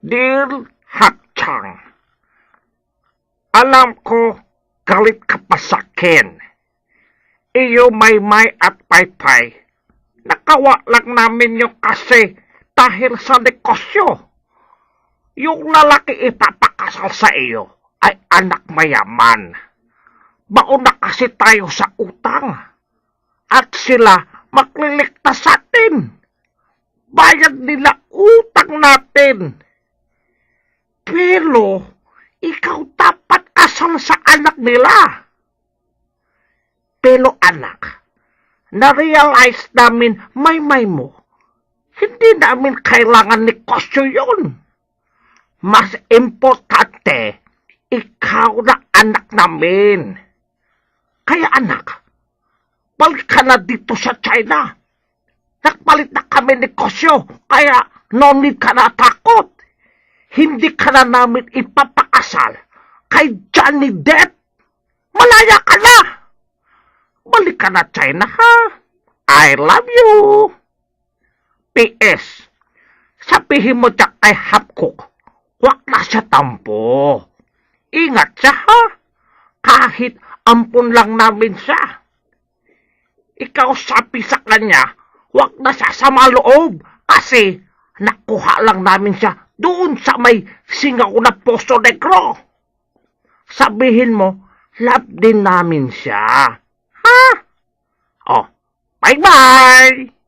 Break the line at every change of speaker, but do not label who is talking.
Dear Hakchang, alam ko galit ka pa sa akin. Iyo Maymay at Paypay, nakawa lang namin yung kasi dahil sa negosyo. Yung lalaki ipapakasal sa iyo ay anak mayaman. Bauna kasi tayo sa utang. At sila magliligtas sa atin. Bayad nila utang natin. Pero, ikaw dapat kasal sa anak nila. Pero anak, na-realize namin Maymay mo, hindi namin kailangan negosyo yun. Mas importante, ikaw na anak namin. Kaya anak, balik ka na dito sa China. Nagpalit na kami negosyo, kaya no need ka na takot. Hindi ka na namin ipapakasal kay Johnny Depp. Malaya ka na. Balik ka na China ha. I love you. P.S. Sabihin mo dyan kay Hapcook, wag na siya tampo. Ingat siya ha. Kahit ampun lang namin siya. Ikaw sabi sa kanya, wag na siya sa maloob kasi nakuha lang namin siya doon sa may singaw na Poso Negro. Sabihin mo, love din namin siya. Ha? Oh, bye-bye!